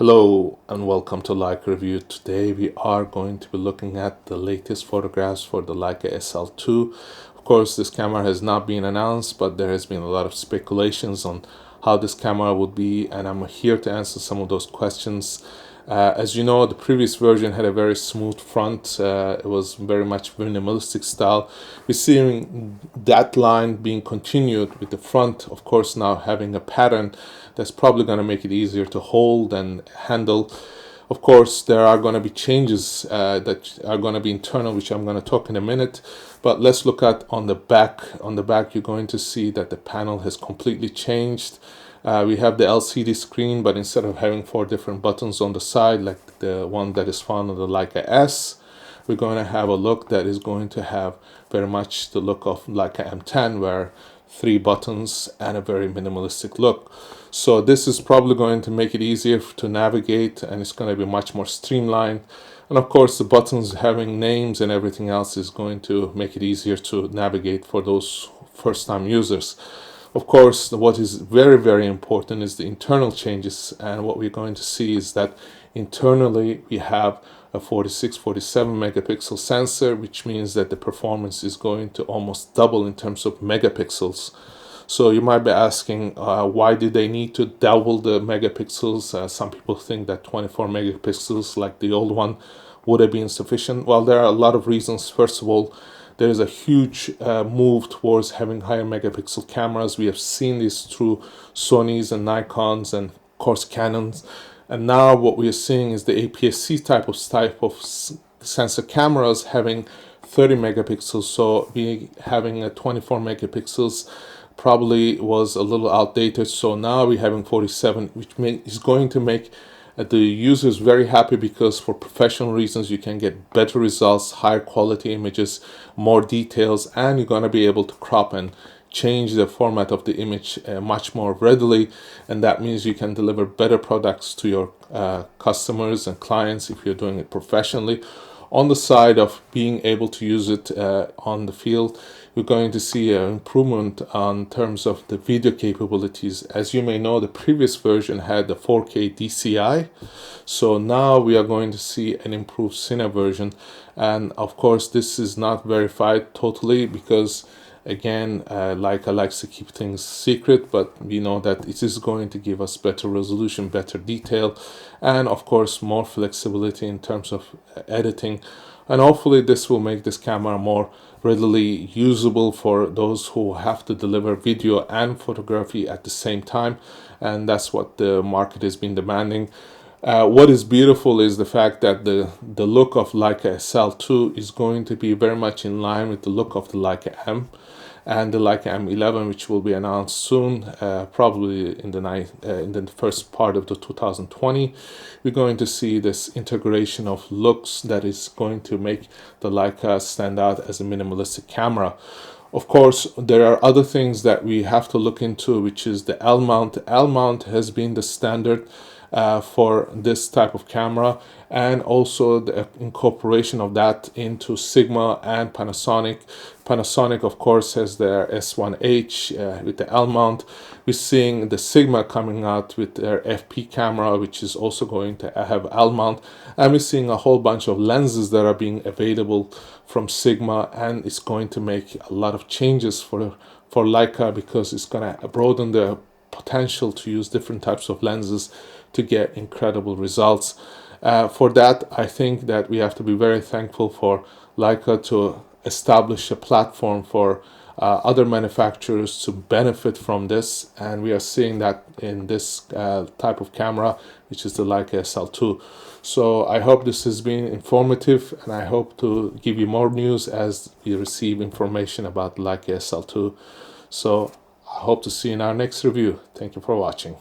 Hello and welcome to Leica Review. Today we are going to be looking at the latest photographs for the Leica SL2. Of course, this camera has not been announced, but there has been a lot of speculations on how this camera would be, and I'm here to answer some of those questions. As you know, the previous version had a very smooth front. It was very much minimalistic style. We're seeing that line being continued with the front, of course, now having a pattern that's probably going to make it easier to hold and handle. Of course, there are going to be changes that are going to be internal, which I'm going to talk in a minute. But let's look at on the back. On the back, you're going to see that the panel has completely changed. We have the LCD screen, but instead of having 4 different buttons on the side, like the one that is found on the Leica S, we're going to have a look that is going to have very much the look of Leica M10, where 3 buttons and a very minimalistic look. So this is probably going to make it easier to navigate, and it's going to be much more streamlined. And of course, the buttons having names and everything else is going to make it easier to navigate for those first-time users. Of course, what is very, very important is the internal changes, and what we're going to see is that internally we have a 46-47 megapixel sensor, which means that the performance is going to almost double in terms of megapixels. So you might be asking, why did they need to double the megapixels? Some people think that 24 megapixels, like the old one, would have been sufficient. Well, there are a lot of reasons. First of all, there is a huge move towards having higher megapixel cameras. We have seen this through Sony's and Nikon's and of course Canon's. And now what we are seeing is the APS-C type of sensor cameras having 30 megapixels. So we having a 24 megapixels probably was a little outdated. So now we're having 47, which is going to make the users very happy, because for professional reasons you can get better results, higher quality images, more details, and you're going to be able to crop and change the format of the image much more readily, and that means you can deliver better products to your customers and clients if you're doing it professionally. On the side of being able to use it on the field, we're going to see an improvement in terms of the video capabilities. As you may know, the previous version had the 4K DCI, so now we are going to see an improved Cine version. And of course, this is not verified totally, because again, Leica likes to keep things secret, but we know that it is going to give us better resolution, better detail, and of course more flexibility in terms of editing. And hopefully this will make this camera more readily usable for those who have to deliver video and photography at the same time, and that's what the market has been demanding. What is beautiful is the fact that the look of Leica SL2 is going to be very much in line with the look of the Leica M and the Leica M11, which will be announced soon, probably in the first part of the 2020. We're going to see this integration of looks that is going to make the Leica stand out as a minimalistic camera. Of course, there are other things that we have to look into, which is the L mount. The L mount has been the standard for this type of camera, and also the incorporation of that into Sigma and Panasonic. Panasonic, of course, has their S1H with the L mount. We're seeing the Sigma coming out with their FP camera, which is also going to have L mount, and we're seeing a whole bunch of lenses that are being available from Sigma, and it's going to make a lot of changes for Leica, because it's going to broaden the potential to use different types of lenses to get incredible results. For that, I think that we have to be very thankful for Leica to establish a platform for other manufacturers to benefit from this, and we are seeing that in this type of camera, which is the Leica SL2. So I hope this has been informative, and I hope to give you more news as we receive information about Leica SL2. So I hope to see you in our next review. Thank you for watching.